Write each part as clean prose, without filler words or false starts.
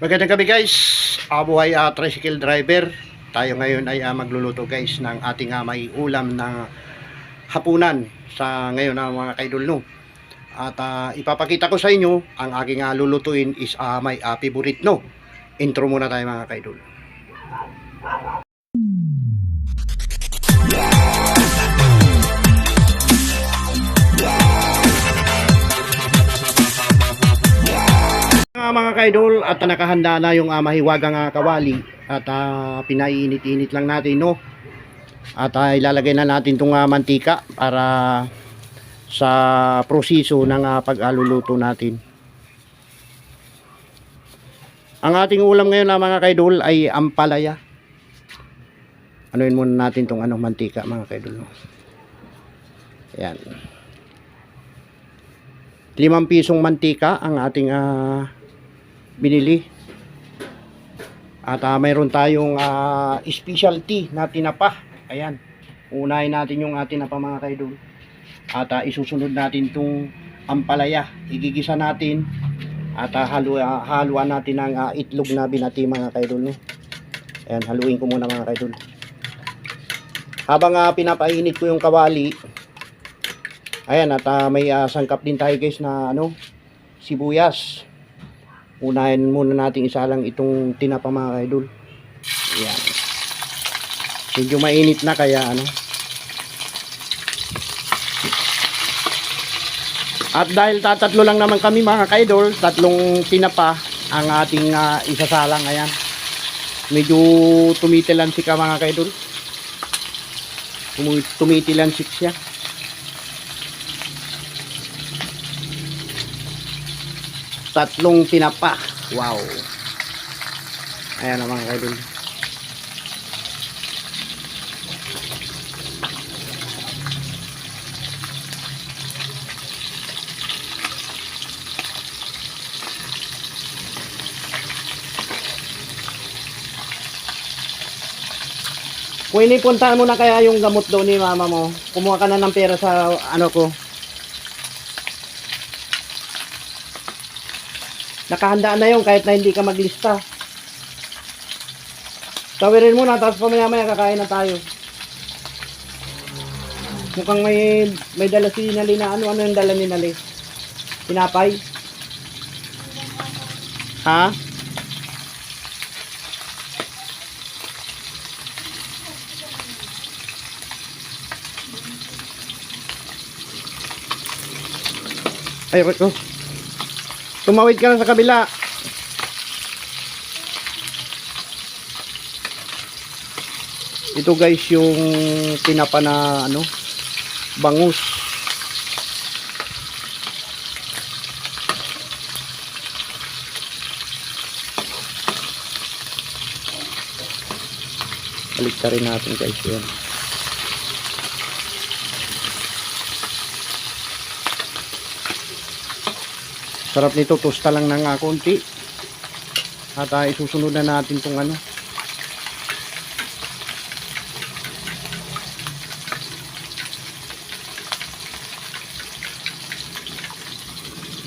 Magandang gabi guys, buhay tricycle driver. Tayo ngayon ay magluluto guys ng ating may ulam na hapunan sa ngayon mga kaidol no. At ipapakita ko sa inyo ang aking lulutuin is may favorite no. Intro muna tayo mga kaidol. Mga kaidol, at nakahanda na yung mahiwagang kawali at pinainit-init lang natin no. At ilalagay na natin itong mantika para sa proseso ng pagluluto natin. Ang ating ulam ngayon mga kaidol ay ampalaya. Anuin muna natin itong mantika mga kaidol no. Ayan, 5 pisong mantika ang ating binili. At mayroon tayong specialty na tinapa. Ayan, unahin natin yung tinapa mga kaidol. At isusunod natin itong ampalaya. Igigisa natin at haluan natin ang itlog na binati mga kaidol no? Ayan, haluin ko muna mga kaidol. Habang pinapainit ko yung kawali, ayan, at may sangkap din tayo guys na sibuyas. Unahin muna natin isa lang itong tinapa mga kaidol. Ayan, medyo mainit na kaya At dahil tatatlo lang naman kami mga kaidol, 3 tinapa ang ating isasalang. Ayan, medyo tumitilansik ka mga kaidol. Tumitilansik siya. Tatlong tinapa. Wow. Ayan na mga kaidol. Kung inipuntahan mo na kaya yung gamot doon ni mama mo, kumuha ka na ng pera sa ko. Nakahanda na yun kahit na hindi ka maglista. Tawirin mo na, tapos pamaya-maya kakain na tayo. Mukhang may dala si Nali na ano yung dala ni Nali? Tinapay? Ha? Ay, oh. Tumawid ka na sa kabila. Ito guys yung tinapa na bangus. Balik ka rin natin guys yan. Sarap nito, tosta lang ng konti. At isusunod na natin itong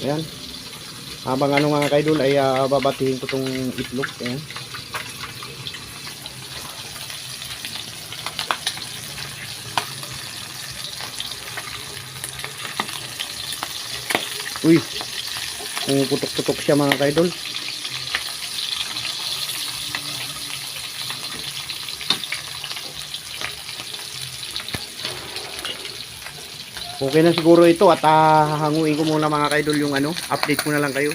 Ayan. Habang mga kaidol ay babatihin ko itong itlog. Ayan. Uy, putok-putok siya mga kaidol. Okay na siguro ito at hahanguin ko muna mga kaidol yung update ko na lang kayo.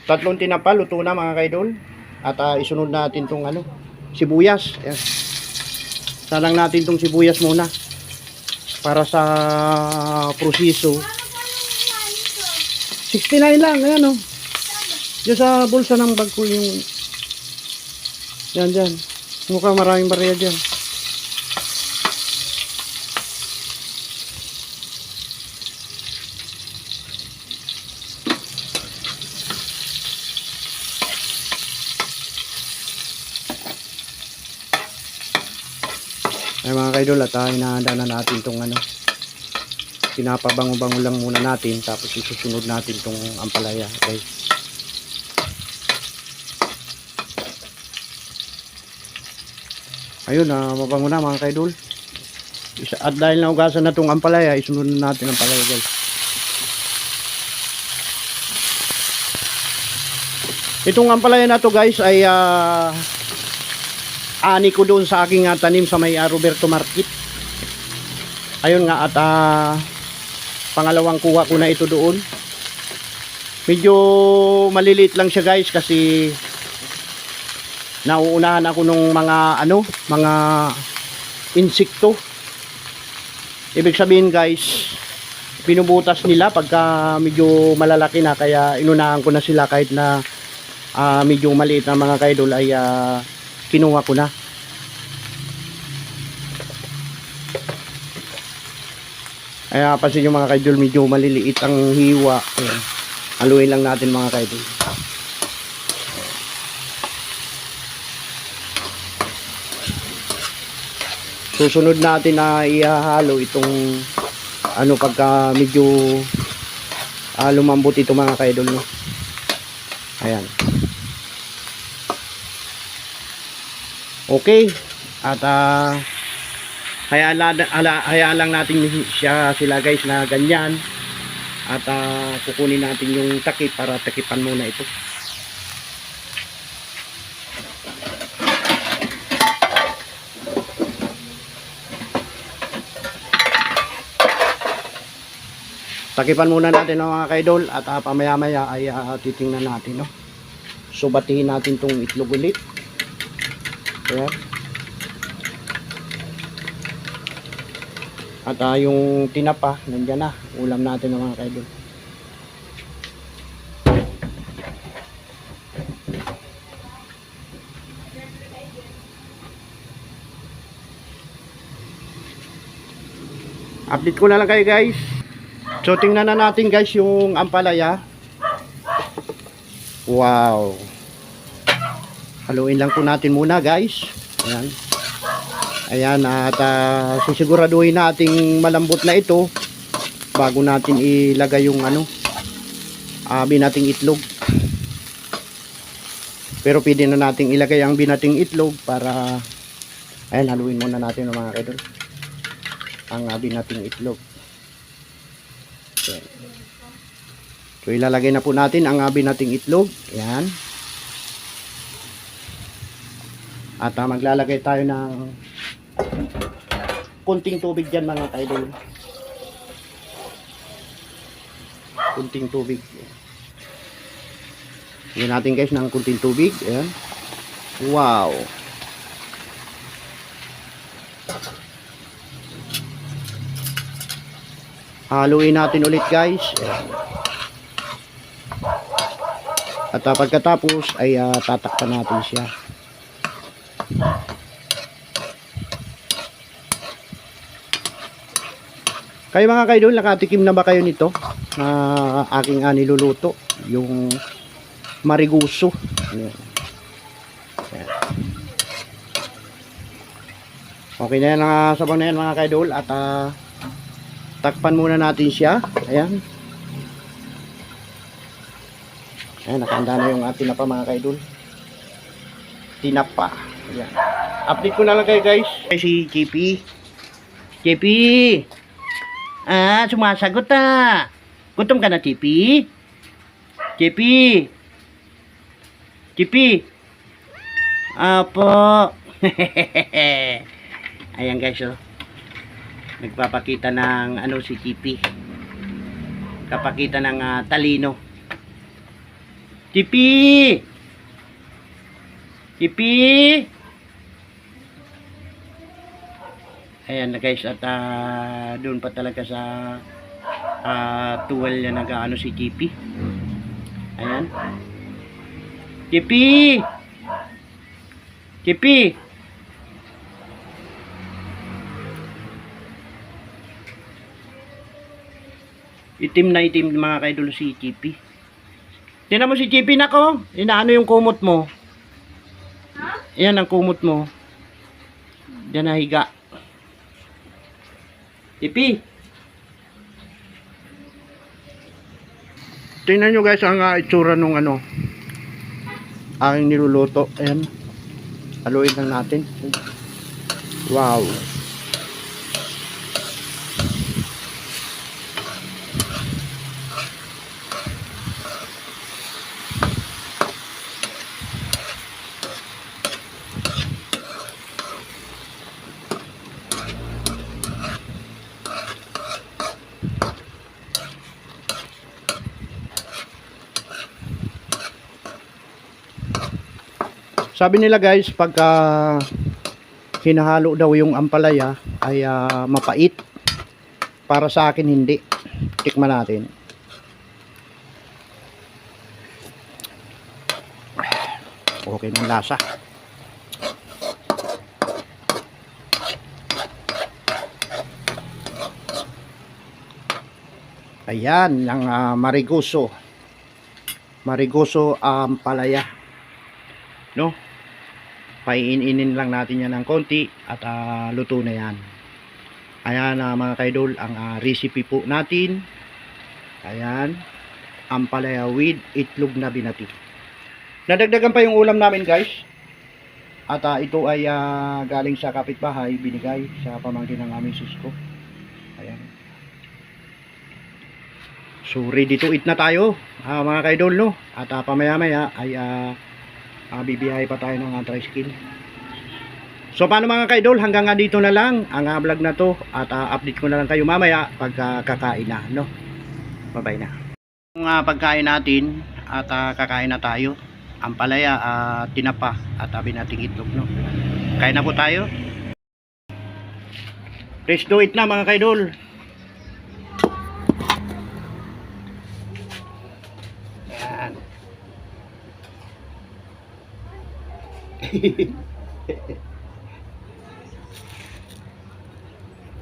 3 tinapa, luto na mga kaidol. At isunod natin tong sibuyas. Ayan. Salang natin tong sibuyas muna para sa proseso. 69 lang, ayan diyan sa bulsa ng bag ko yung dyan mukhang maraming barya dyan. Ay mga kaidol, at hinahanda na natin itong pinapabango-bango lang muna natin, tapos isusunod natin tong ampalaya. Okay, Ayun, mabango na mga kaidol. At dahil naugasan na itong ampalaya, isunod na natin ang palaya guys. Itong ampalaya na to guys ay ani ko doon sa aking tanim sa may Roberto Market. Ayun nga at pangalawang kuha ko na ito doon. Medyo maliliit lang siya guys kasi nauunahan ako ng mga insekto. Ibig sabihin guys, pinubutas nila pagka medyo malalaki na, kaya inunahan ko na sila kahit na medyo maliit na mga kaidol ay kinuha ko na. Kaya pansin nyo mga kaidol, medyo maliliit ang hiwa. Ayan. Haluin lang natin mga kaidol. Susunod natin na ihahalo itong pagka medyo lumambot ito mga kaidol, no? Ayan. Okay. At hayaan lang natin sila guys na ganyan. At kukunin natin yung takip para takipan muna ito. Takipan muna natin mga kaidol at pamaya-maya ay titingnan natin, no. So batihin natin tong itlog ulit. Ayan. At yung tinapa, nandiyan na. Ulam natin ng mga kaidol. Update ko na lang kayo guys. So tingnan na natin guys yung ampalaya. Wow. Haluin lang po natin muna guys. Ayan. Ayan, at sisiguraduhin nating malambot na ito bago natin ilagay yung binating itlog. Pero pwede na nating ilagay ang binating itlog para ayan, haluin muna natin mga kaidol ang binating itlog. Ayan. So ilalagay na po natin ang binating itlog. Ayan. At maglalagay tayo ng kunting tubig dyan mga kaidol. Kunting tubig. Lagyan natin guys ng kunting tubig. Ayan. Wow. Haluin natin ulit guys. Ayan. At pagkatapos ay tatakpan natin siya. Kayo mga kaidol, nakatikim na ba kayo nito na aking niluluto, yung mariguso? Ayan. Ayan. Okay na yan ang sabaw na yan mga kaidol at takpan muna natin siya. Ayan. Ayan, nakahanda na yung tinapa mga kaidol. Tinapa. Ayan. Update ko na lang kayo guys. Si JP. JP! Sumasagot gutom ka na, JP? JP? JP? Apo. Ayan guys, oh. Nagpapakita ng si JP. Kapakita ng talino. JP! JP! Ayan na guys, at doon pa talaga sa tuwalya nag-ano si JP. Ayan. JP! JP! Itim na itim mga kaidol si JP. Tingnan mo si JP nako, inaano yung kumot mo. Ayan ang kumot mo. Diyan nahiga. JP. Tingnan nyo guys ang itsura nung aking niluluto. Ayan. Haluin lang natin. Wow. Sabi nila guys, pagka hinahalo daw yung ampalaya ay mapait. Para sa akin hindi. Tikman natin. Okay ng lasa. Ayan, yung marigoso. Marigoso ampalaya. No? Paiinin lang natin yan ng konti at luto na yan. Ayan mga kaidol, ang recipe po natin. Ayan, ampalaya with itlog na binati. Nadagdagan pa yung ulam namin guys. At ito ay galing sa kapitbahay, binigay sa pamangkin ng aming susko. Ayan. So ready to eat na tayo mga kaidol, no? At pamaya maya ay bibiyahe pa tayo ng tricycle. So paano mga kaidol, hanggang dito na lang ang vlog na to at update ko na lang kayo mamaya pagka kakain na, no? Bye-bye na. Yung pagkain natin at kakain na tayo. Ampalaya, tinapa at binating itlog, no? Kain na po tayo. Let's do it na mga kaidol. Yan.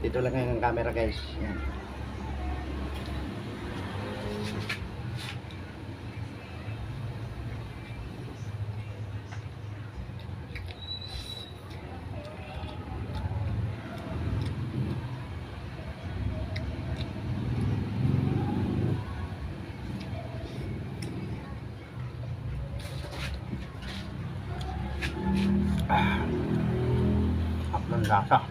Dito lang ang camera guys. Yan. Ang lasa.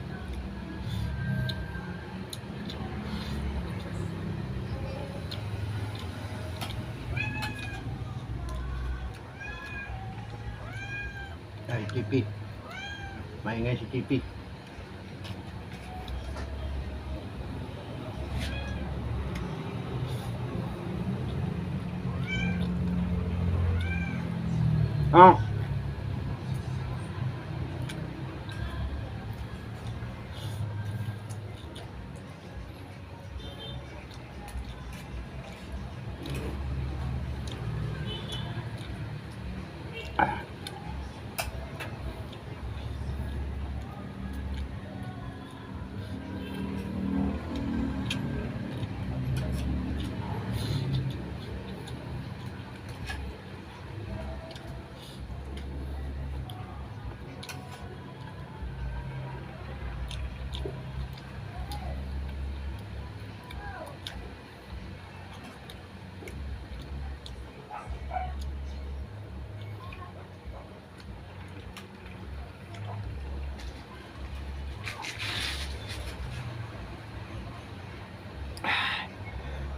Ay, Tipi. Maingay si Tipi. Ah.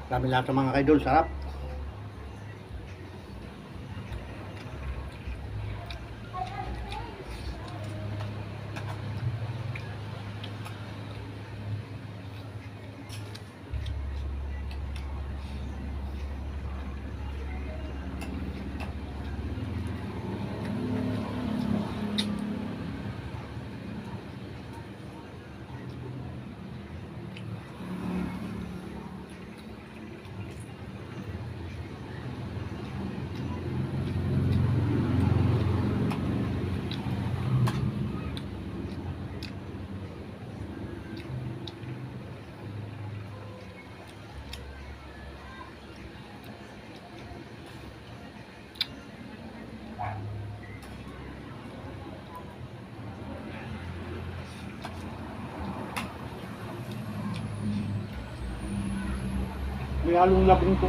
Dami lahat ng mga kaidol, sarap. May halong labong to.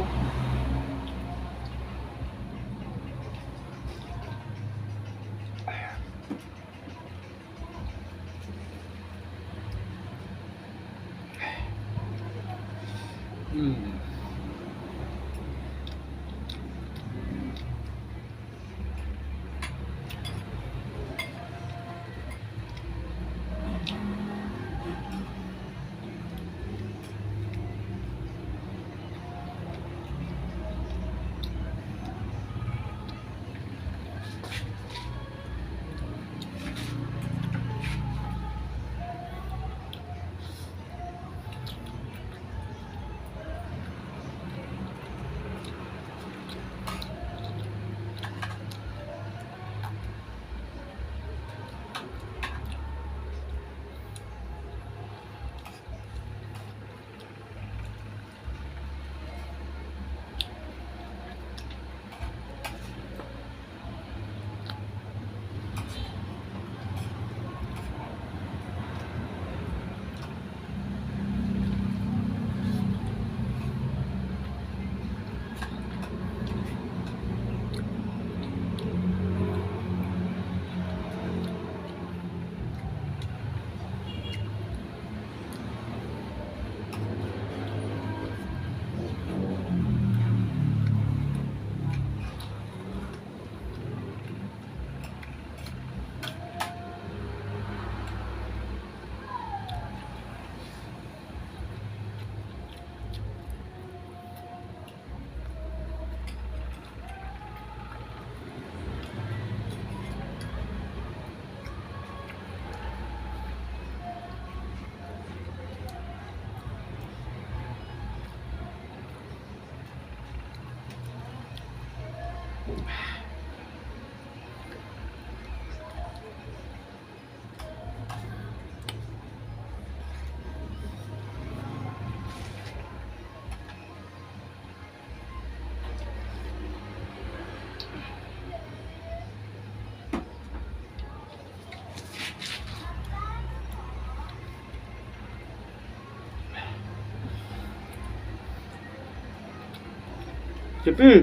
Sipi.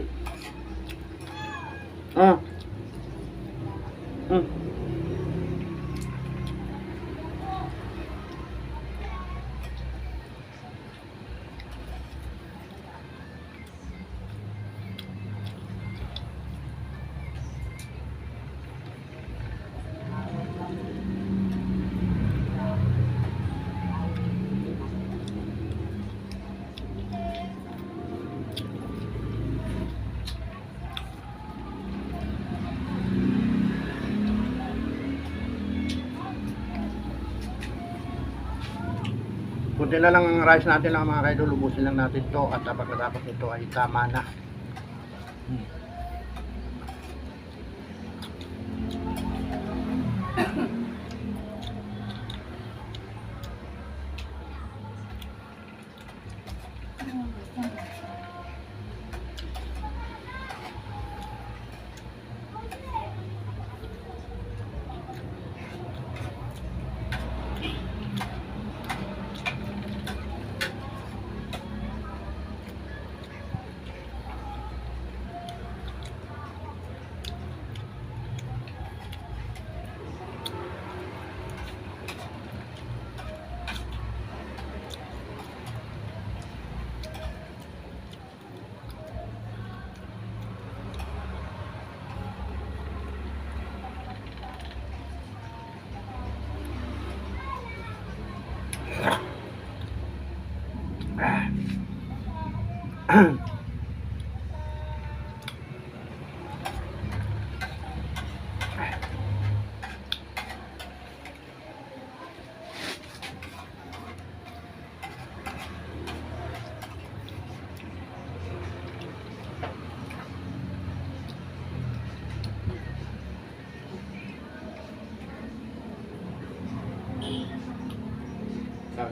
Ah. Hmm. Kunti na lang ang rice natin lang mga kaidol, ubusin lang natin to at pagkatapos nito ay tama na.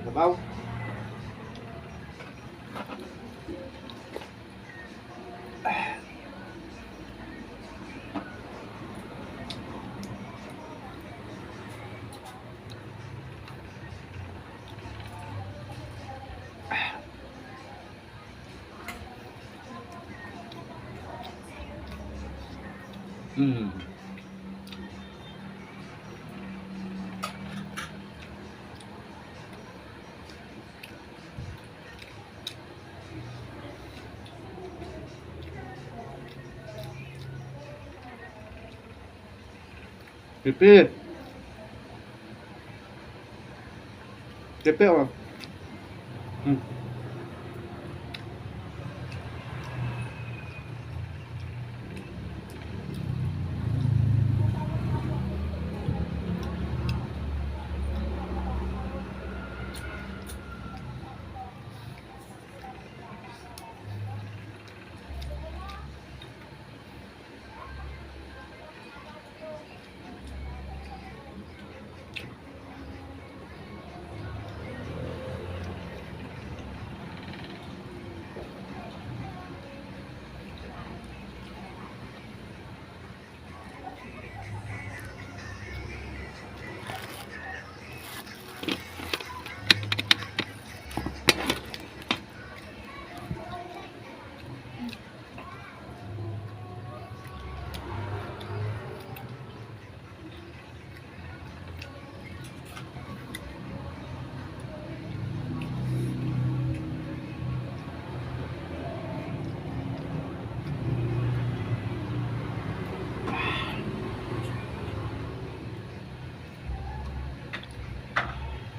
Sabaw. Pipi. Pipi oh.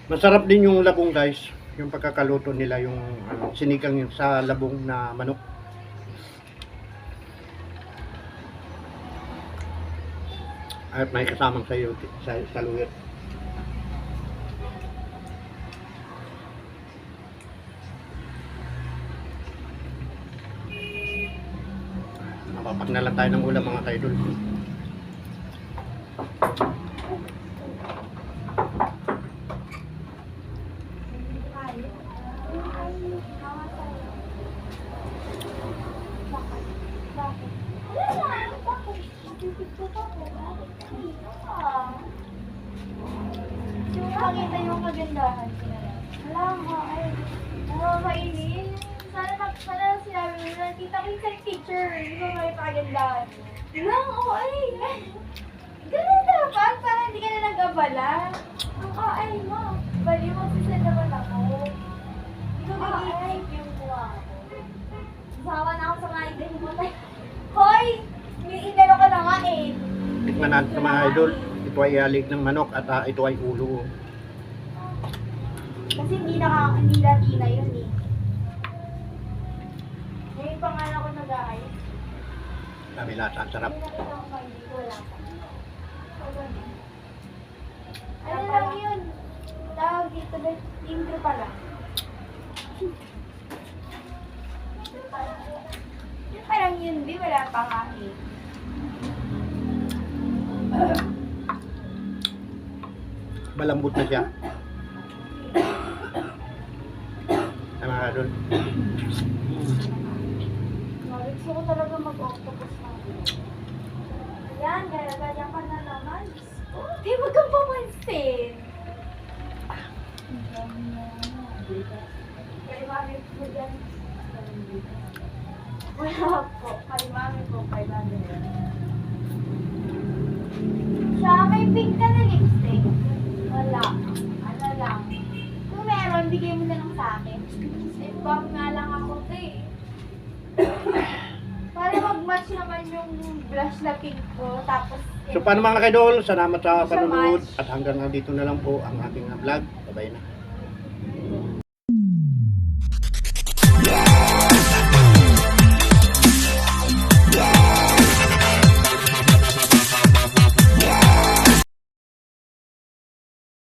Masarap din yung labong guys, yung pagkakaluto nila yung sinigang yung sa labong na manok. At may kasamang sayo sa saluyot. Napapak na lang tayo ng ulam mga kaidol. Pakita yung kagandahan ko na lang. Wala nga ay. Nakakainis. Sana sinabi mo na, kita ko yung sa picture. Hindi ko may kagandahan. Lang, oo ay. Ganun dapat, para hindi ka na nag-abala. Ang kaay mo. Bali mo, sisa naman ako. Hindi ko gigit yung buwa ko. Sawa na ako sa mga idehin mo tayo. Hoy! May inero ka na nga eh. Tikman natin mga idol. Ito ay alig ng manok at ito ay ulo. Kasi hindi Latina yun eh. Ngayon pa nga ako nag-aayos. Sabi lasa, ang sarap. Hindi nakita ko pa, hindi ko wala pa. Ano lang yun? Tawag dito, intro pa lang. Yun pa lang yun, di wala pa nga eh. Malambot na siya. Ay mga idol. Gusto ko talaga mag-octopus na. Yan, ganyan ka na naman. Di, wag kang pamansin. Kay mami po dyan. Wala po. Kay mami po, kay mami po. Siya, may pink ka na lipstick. Wala. Ano lang. Kung meron, bigay mo na lang sa akin. Bang nga lang ako to eh. Para mag-match naman yung blush na pink ko. Tapos, So paano mga kaidol? Salamat sa Thank you so panunod much. at hanggang dito na lang po ang ating vlog. Bye-bye na.